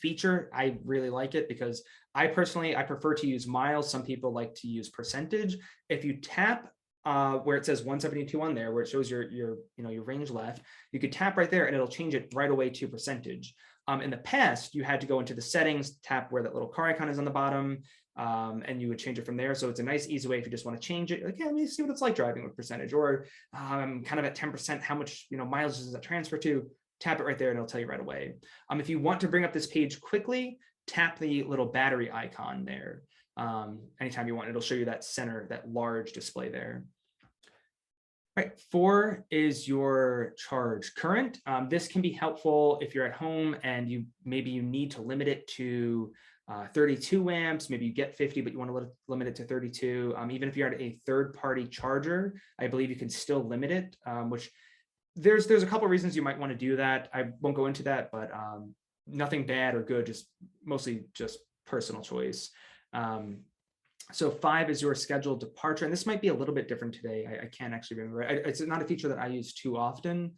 feature. I really like it because I prefer to use miles. Some people like to use percentage. If you tap where it says 172 on there, where it shows your range left, you could tap right there and it'll change it right away to percentage. In the past, you had to go into the settings, tap where that little car icon is on the bottom, and you would change it from there. So it's a nice, easy way if you just want to change it. Like, yeah, let me see what it's like driving with percentage, or kind of at 10%, how much miles does that transfer to? Tap it right there, and it'll tell you right away. If you want to bring up this page quickly, tap the little battery icon there. Anytime you want, it'll show you that center, that large display there. All right, 4 is your charge current. This can be helpful if you're at home and maybe you need to limit it to 32 amps. Maybe you get 50, but you want to limit it to 32. Even if you're at a third-party charger, I believe you can still limit it, which there's a couple of reasons you might want to do that. I won't go into that, but nothing bad or good, just mostly just personal choice. So 5 is your scheduled departure, and this might be a little bit different today. I can't actually remember. It's not a feature that I use too often,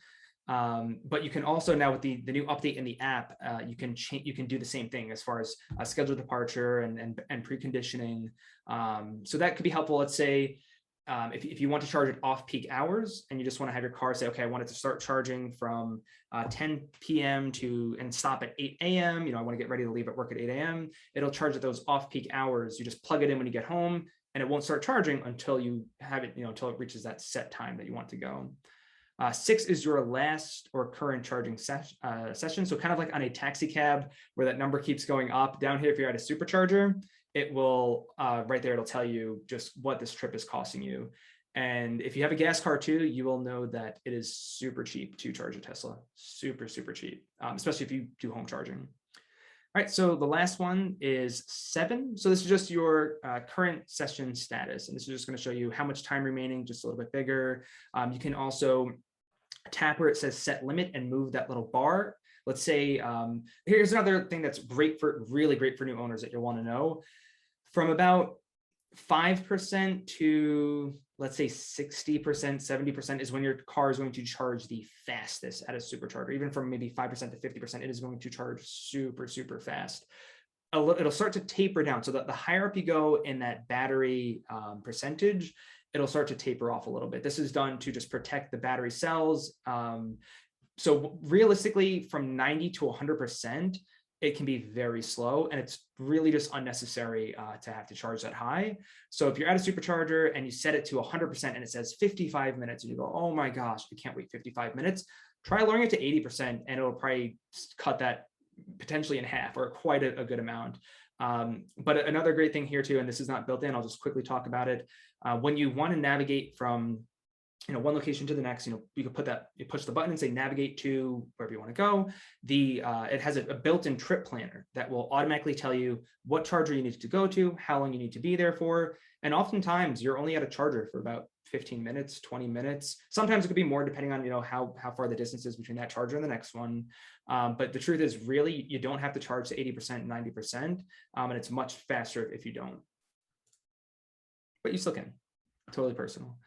but you can also now with the new update in the app, you can do the same thing as far as scheduled departure and preconditioning. So that could be helpful. Let's say if you want to charge at off-peak hours and you just want to have your car say, okay, I want it to start charging from 10 p.m. and stop at 8 a.m. I want to get ready to leave at work at 8 a.m. It'll charge at those off-peak hours. You just plug it in when you get home and it won't start charging until you have it, until it reaches that set time that you want to go. 6 is your last or current charging session. So kind of like on a taxi cab where that number keeps going up. Down here, if you're at a supercharger, it will right there, it'll tell you just what this trip is costing you. And if you have a gas car too, you will know that it is super cheap to charge a Tesla. Super, super cheap, especially if you do home charging. All right, so the last one is 7. So this is just your current session status. And this is just going to show you how much time remaining, just a little bit bigger. You can also tap where it says set limit and move that little bar. Let's say, here's another thing that's really great for new owners that you'll want to know. From about 5% to, let's say 60%, 70% is when your car is going to charge the fastest at a supercharger. Even from maybe 5% to 50%, it is going to charge super, super fast. It'll start to taper down. So that the higher up you go in that battery percentage, it'll start to taper off a little bit. This is done to just protect the battery cells. So realistically, from 90 to 100%, it can be very slow, and it's really just unnecessary to have to charge that high. So if you're at a supercharger and you set it to 100% and it says 55 minutes and you go, oh my gosh, I can't wait 55 minutes, try lowering it to 80% and it'll probably cut that potentially in half or quite a good amount. But another great thing here too, and this is not built in, I'll just quickly talk about it. When you want to navigate from one location to the next, you can you push the button and say navigate to wherever you want to go. It has a built-in trip planner that will automatically tell you what charger you need to go to, how long you need to be there for. And oftentimes you're only at a charger for about 15 minutes, 20 minutes. Sometimes it could be more depending on, how far the distance is between that charger and the next one. But the truth is really, you don't have to charge to 80%, 90%. And it's much faster if you don't. But you still can, totally personal.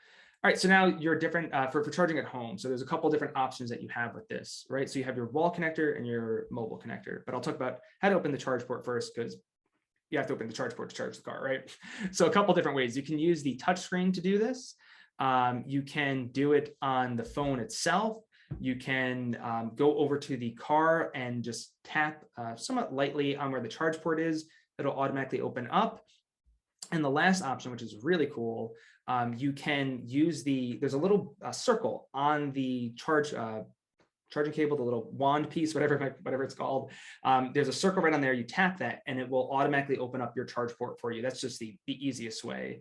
All right, so now you're different for charging at home. So there's a couple different options that you have with this, right? So you have your wall connector and your mobile connector, but I'll talk about how to open the charge port first because you have to open the charge port to charge the car, right? So a couple different ways. You can use the touch screen to do this. You can do it on the phone itself. You can go over to the car and just tap somewhat lightly on where the charge port is. It'll automatically open up. And the last option, which is really cool, you can use there's a little circle on the charging cable, the little wand piece, whatever it's called. There's a circle right on there. You tap that and it will automatically open up your charge port for you. That's just the easiest way.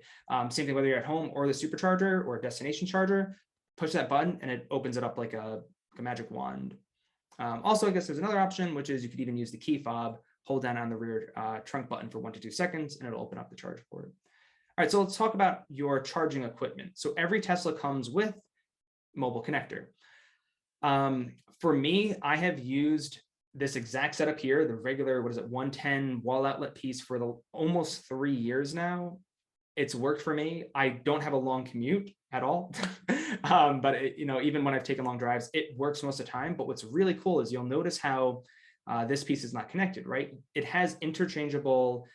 Same thing whether you're at home or the supercharger or a destination charger, push that button and it opens it up like a magic wand. Also, I guess there's another option, which is you could even use the key fob, hold down on the rear trunk button for 1 to 2 seconds, and it'll open up the charge port. All right, so let's talk about your charging equipment. So every Tesla comes with mobile connector. For me, I have used this exact setup here, the regular, 110 wall outlet piece for almost 3 years now. It's worked for me. I don't have a long commute at all, but even when I've taken long drives, it works most of the time. But what's really cool is you'll notice how this piece is not connected, right? It has interchangeable,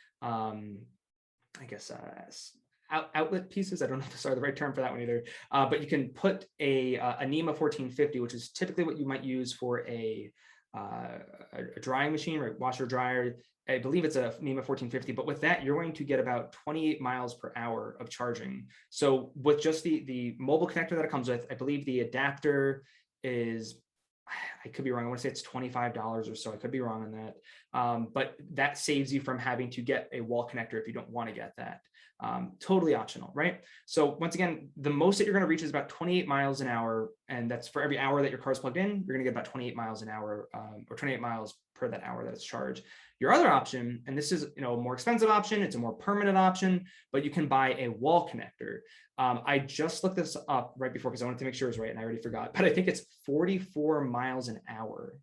outlet pieces. I don't know if those are the right term for that one either. But you can put a NEMA 1450, which is typically what you might use for a drying machine, right? Washer dryer. I believe it's a NEMA 1450, but with that, you're going to get about 28 miles per hour of charging. So with just the mobile connector that it comes with, I believe the adapter is, I could be wrong. I want to say it's $25 or so. I could be wrong on that. But that saves you from having to get a wall connector if you don't want to get that. Totally optional, right? So once again, the most that you're going to reach is about 28 miles an hour. And that's for every hour that your car's plugged in, you're going to get about 28 miles an hour or 28 miles per that hour that it's charged. Your other option, and this is a more expensive option, it's a more permanent option, but you can buy a wall connector. I just looked this up right before because I wanted to make sure it was right and I already forgot, but I think it's 44 miles an hour,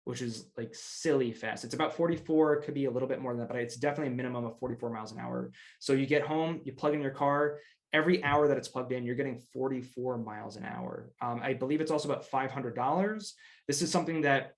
which is like silly fast. It's about 44, it could be a little bit more than that, but it's definitely a minimum of 44 miles an hour. So you get home, you plug in your car, every hour that it's plugged in, you're getting 44 miles an hour. I believe it's also about $500. This is something that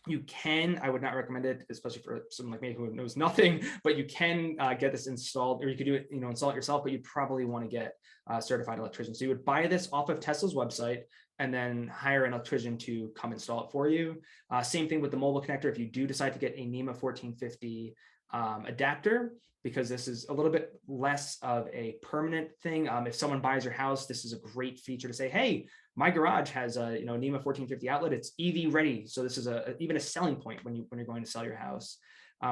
I would not recommend it, especially for someone like me who knows nothing, but you can get this installed, or you could do it, install it yourself, but you'd probably want to get a certified electrician. So you would buy this off of Tesla's website and then hire an electrician to come install it for you. Same thing with the mobile connector. If you do decide to get a NEMA 1450 adapter, because this is a little bit less of a permanent thing. If someone buys your house, this is a great feature to say, hey, my garage has a NEMA 1450 outlet. It's EV ready. So this is even a selling point when you're going to sell your house.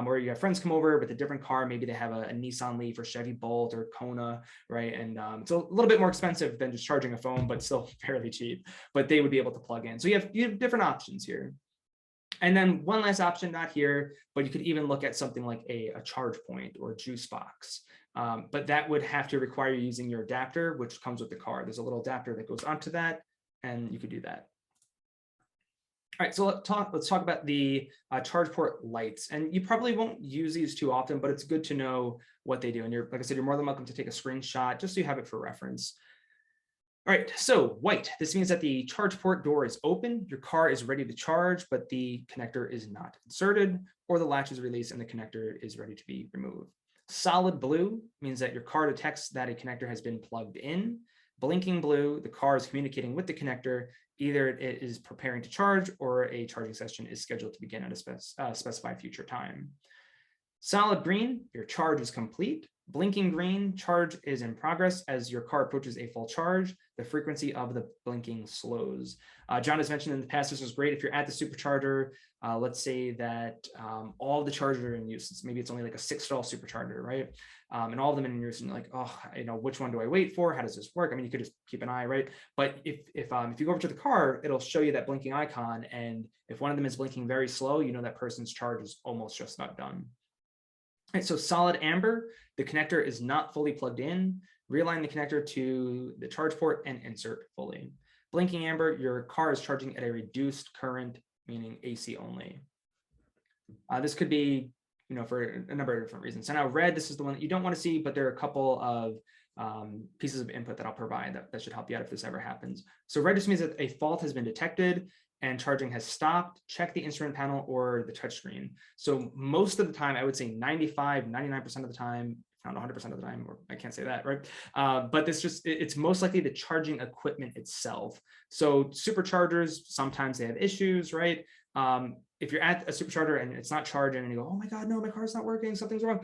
Or you have friends come over with a different car. Maybe they have a Nissan Leaf or Chevy Bolt or Kona, right? And it's a little bit more expensive than just charging a phone, but still fairly cheap. But they would be able to plug in. So you have different options here. And then one last option, not here, but you could even look at something like a charge point or juice box. But that would have to require you using your adapter, which comes with the car. There's a little adapter that goes onto that, and you could do that. All right, so let's talk about the charge port lights. And you probably won't use these too often, but it's good to know what they do. And like I said, you're more than welcome to take a screenshot just so you have it for reference. All right, so white, this means that the charge port door is open, your car is ready to charge, but the connector is not inserted, or the latch is released and the connector is ready to be removed. Solid blue means that your car detects that a connector has been plugged in. Blinking blue, the car is communicating with the connector. Either it is preparing to charge or a charging session is scheduled to begin at a specified future time. Solid green, your charge is complete. Blinking green, charge is in progress. As your car approaches a full charge, the frequency of the blinking slows. John has mentioned in the past, this is great if you're at the supercharger. Let's say that all of the chargers are in use. Maybe it's only like a 6-stall supercharger, right? And all of them in use, and you're like, oh, which one do I wait for? How does this work? I mean, you could just keep an eye, right? But if you go over to the car, it'll show you that blinking icon. And if one of them is blinking very slow, that person's charge is almost just about done. All right, so solid amber, the connector is not fully plugged in. Realign the connector to the charge port and insert fully. Blinking amber, your car is charging at a reduced current, meaning AC only. This could be, for a number of different reasons. So now red, this is the one that you don't want to see, but there are a couple of pieces of input that I'll provide that should help you out if this ever happens. So red just means that a fault has been detected and charging has stopped. Check the instrument panel or the touchscreen. So most of the time, I would say 95, 99% of the time, I don't know, 100% of the time, or I can't say that, right? But it's most likely the charging equipment itself. So superchargers, sometimes they have issues, right? If you're at a supercharger and it's not charging and you go, oh my God, no, my car's not working, something's wrong,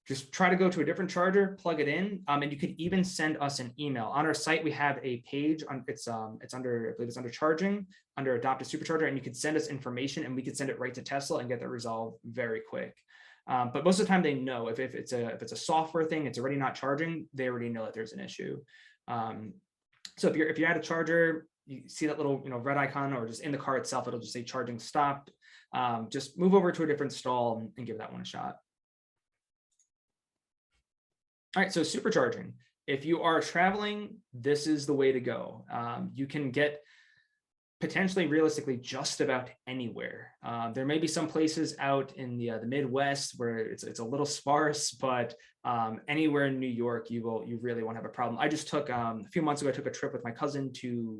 just try to go to a different charger, plug it in, and you could even send us an email. On our site, we have a page on it's under, I believe it's under charging, under adopt a supercharger, and you could send us information and we could send it right to Tesla and get that resolved very quick. But most of the time they know if it's a software thing, it's already not charging, they already know that there's an issue. So if you're at a charger, you see that little red icon, or just in the car itself, it'll just say charging stopped. Just move over to a different stall and give that one a shot. All right, so supercharging. If you are traveling, this is the way to go. You can get potentially realistically just about anywhere. There may be some places out in the Midwest where it's a little sparse, but anywhere in New York, you really won't have a problem. I just took a few months ago, I took a trip with my cousin to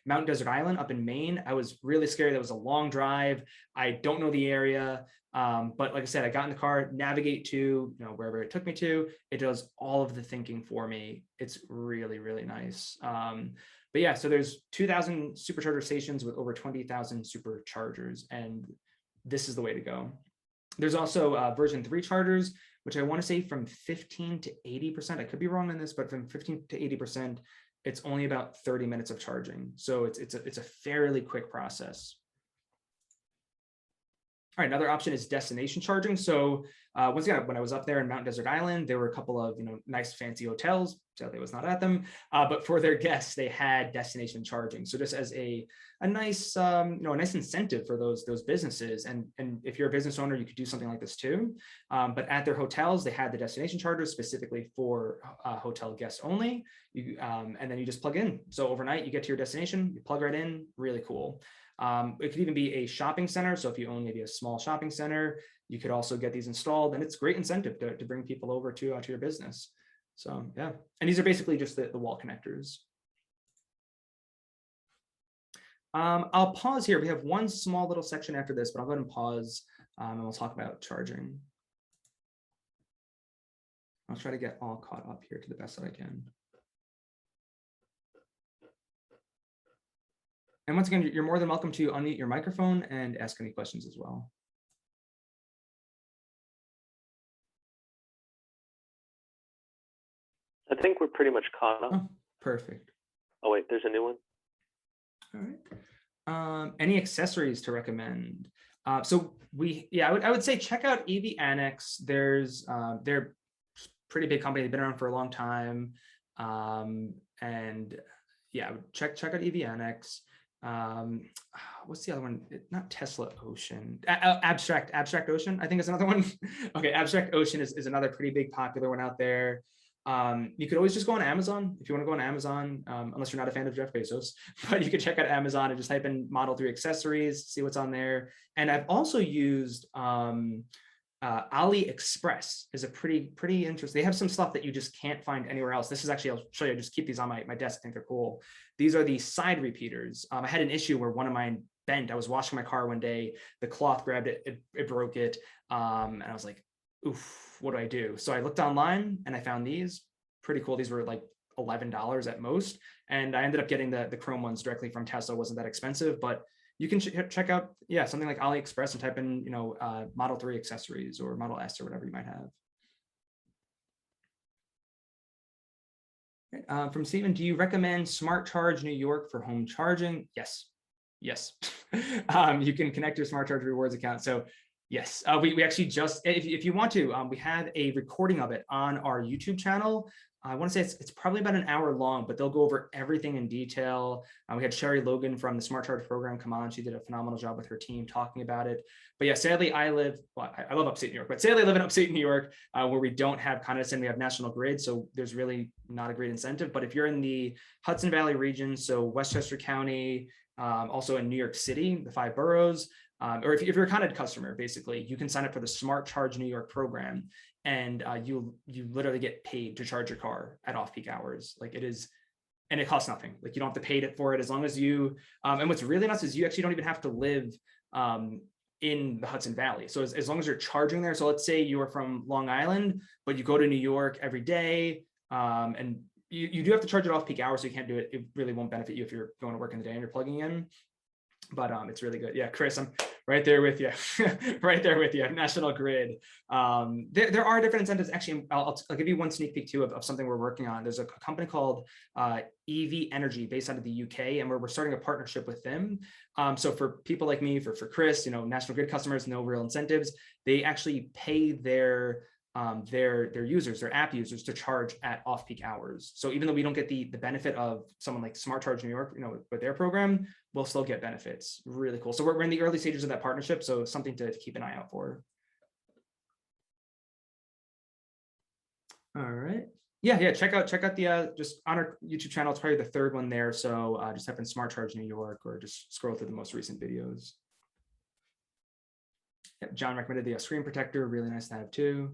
Mount Desert Island up in Maine. I was really scared. That was a long drive. I don't know the area. But like I said, I got in the car, navigate to wherever it took me to. It does all of the thinking for me. It's really, really nice. But yeah, so there's 2,000 supercharger stations with over 20,000 superchargers, and this is the way to go. There's also version 3 chargers, which I want to say from 15 to 80%. I could be wrong on this, but from 15 to 80%, it's only about 30 minutes of charging. So it's a fairly quick process. All right, another option is destination charging. So once again, when I was up there in Mount Desert Island, there were a couple of nice fancy hotels. Sadly, I was not at them, but for their guests, they had destination charging. So just as a nice a nice incentive for those businesses. And if you're a business owner, you could do something like this too. But at their hotels, they had the destination chargers specifically for hotel guests only. And then you just plug in. So overnight, you get to your destination, you plug right in. Really cool. It could even be a shopping center. So if you own maybe a small shopping center, you could also get these installed, and it's great incentive to bring people over to your business. So yeah, and these are basically just the wall connectors. I'll pause here. We have one small little section after this, but I'll go ahead and pause and we'll talk about charging. I'll try to get all caught up here to the best that I can. And once again, you're more than welcome to unmute your microphone and ask any questions as well. I think we're pretty much caught up. Oh, perfect. Oh, wait, there's a new one. All right. Any accessories to recommend? So I would say check out EV Annex. They're a pretty big company. They've been around for a long time. And yeah, I would check out EV Annex. What's the other one? Not Tesla Ocean. Abstract Ocean, I think is another one. Okay, Abstract Ocean is another pretty big popular one out there. You could always just go on Amazon if you want to go on Amazon, unless you're not a fan of Jeff Bezos, but you could check out Amazon and just type in Model 3 accessories, see what's on there. And I've also used AliExpress is a pretty interesting. They have some stuff that you just can't find anywhere else. This is actually, I'll show you, I just keep these on my desk. I think they're cool. These are the side repeaters. I had an issue where one of mine bent. I was washing my car one day, the cloth grabbed it, it broke it. And I was like, oof, what do I do? So I looked online and I found these. Pretty cool. These were like $11 at most. And I ended up getting the chrome ones directly from Tesla. It wasn't that expensive, but you can check out, something like AliExpress and type in, Model 3 accessories or Model S or whatever you might have. From Stephen, do you recommend Smart Charge New York for home charging? Yes. You can connect your Smart Charge rewards account. So yes, we actually just, if you want to, we have a recording of it on our YouTube channel. I want to say it's probably about an hour long, but they'll go over everything in detail. We had Sherry Logan from the Smart Charge program come on. She did a phenomenal job with her team talking about it. But yeah, sadly, I love upstate New York, but sadly I live in upstate New York where we don't have Condon, we have National Grid. So there's really not a great incentive. But if you're in the Hudson Valley region, so Westchester County, also in New York City, the 5 boroughs, or if you're a Con Ed customer, basically, you can sign up for the Smart Charge New York program, and you literally get paid to charge your car at off-peak hours. Like it is, and it costs nothing. Like you don't have to pay for it as long as you. And what's really nice is you actually don't even have to live in the Hudson Valley. So as long as you're charging there, so let's say you are from Long Island, but you go to New York every day, and you do have to charge it off peak hours, so you can't do it. It really won't benefit you if you're going to work in the day and you're plugging in. But it's really good. Yeah, Chris, I'm right there with you. Right there with you. National Grid. There are different incentives. Actually, I'll give you one sneak peek too of something we're working on. There's a company called EV Energy based out of the UK, and we're starting a partnership with them. So for people like me, for Chris, National Grid customers, no real incentives. They actually pay their users, their app users, to charge at off-peak hours. So even though we don't get the benefit of someone like Smart Charge New York, with their program, we'll still get benefits. Really cool. So we're in the early stages of that partnership. So something to keep an eye out for. All right. Yeah. Check out the just on our YouTube channel. It's probably the third one there. So just type in Smart Charge New York, or just scroll through the most recent videos. Yep, John recommended the screen protector. Really nice to have too.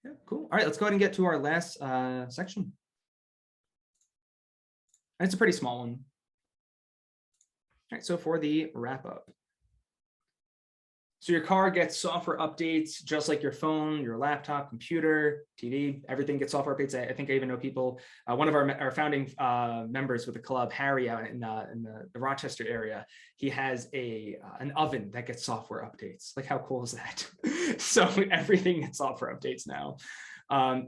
Yeah, cool. All right, let's go ahead and get to our last section. And it's a pretty small one. All right, so for the wrap up. So your car gets software updates just like your phone, your laptop, computer, TV, everything gets software updates. I think I even know people, one of our founding members with the club, Harry, out in the Rochester area, he has an oven that gets software updates. Like, how cool is that? So everything gets software updates now.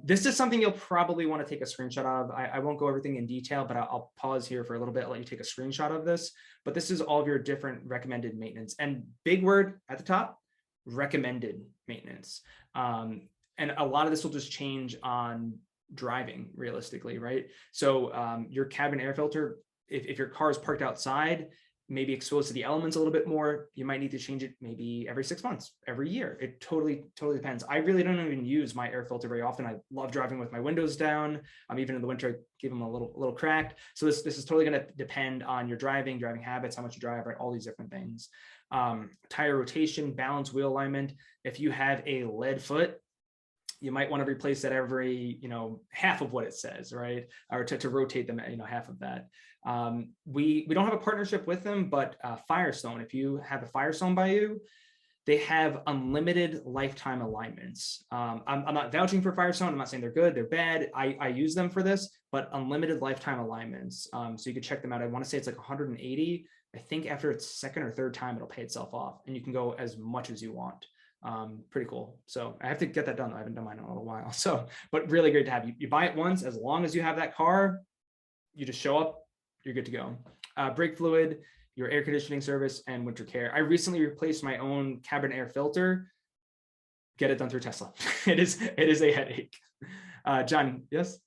This is something you'll probably want to take a screenshot of. I won't go everything in detail, but I'll pause here for a little bit, let you take a screenshot of this. But this is all of your different recommended maintenance, and big word at the top, recommended maintenance. And a lot of this will just change on driving realistically, right? So your cabin air filter, if your car is parked outside, maybe exposed to the elements a little bit more, you might need to change it maybe every 6 months, every year. It totally depends. I really don't even use my air filter very often. I love driving with my windows down. Even in the winter, I give them a little cracked. So this is totally going to depend on your driving habits, how much you drive, right? All these different things. Tire rotation, balance, wheel alignment. If you have a lead foot, you might want to replace that every, half of what it says, right? Or to rotate them, half of that. We don't have a partnership with them, but Firestone, if you have a Firestone by you, they have unlimited lifetime alignments. I'm not vouching for Firestone. I'm not saying they're good, they're bad. I use them for this, but unlimited lifetime alignments. So you can check them out. I want to say it's like 180. I think after its second or third time, it'll pay itself off, and you can go as much as you want. Pretty cool. So I have to get that done. I haven't done mine in a little while. So, but really great to have. You buy it once, as long as you have that car, you just show up, you're good to go. Brake fluid, your air conditioning service, and winter care. I recently replaced my own cabin air filter. Get it done through Tesla. It is a headache. John, yes?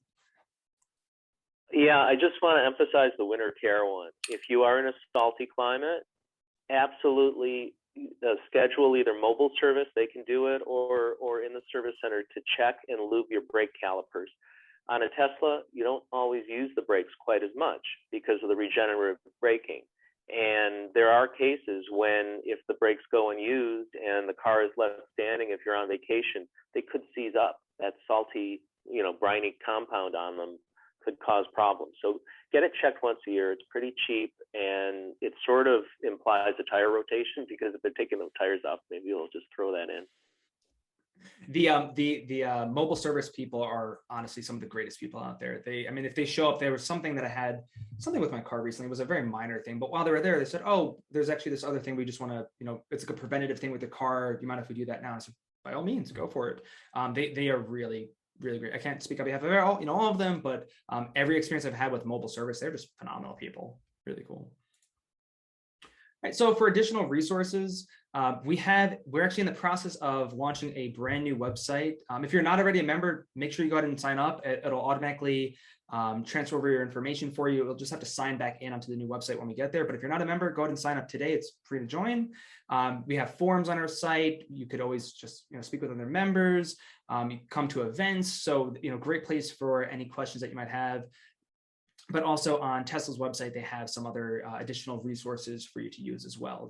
Yeah, I just want to emphasize the winter care one. If you are in a salty climate, absolutely schedule either mobile service, they can do it, or in the service center to check and lube your brake calipers. On a Tesla, you don't always use the brakes quite as much because of the regenerative braking. And there are cases when, if the brakes go unused and the car is left standing, if you're on vacation, they could seize up. That salty, briny compound on them could cause problems. So get it checked once a year. It's pretty cheap, and it sort of implies a tire rotation, because if they're taking the tires off, maybe you'll just throw that in. The mobile service people are honestly some of the greatest people out there. If they show up, there was something that I had something with my car recently. It was a very minor thing, but while they were there, they said, "Oh, there's actually this other thing. We just want to, it's like a preventative thing with the car. Do you mind if we do that now?" I said, "By all means, go for it." They are really great. I can't speak on behalf of all of them, but every experience I've had with mobile service, they're just phenomenal people. Really cool. All right, so for additional resources, we're actually in the process of launching a brand new website. If you're not already a member, make sure you go ahead and sign up. It'll automatically transfer over your information for you. You'll just have to sign back in onto the new website when we get there. But if you're not a member, go ahead and sign up today. It's free to join. We have forums on our site. You could always just speak with other members. You come to events. So great place for any questions that you might have. But also on Tesla's website, they have some other additional resources for you to use as well.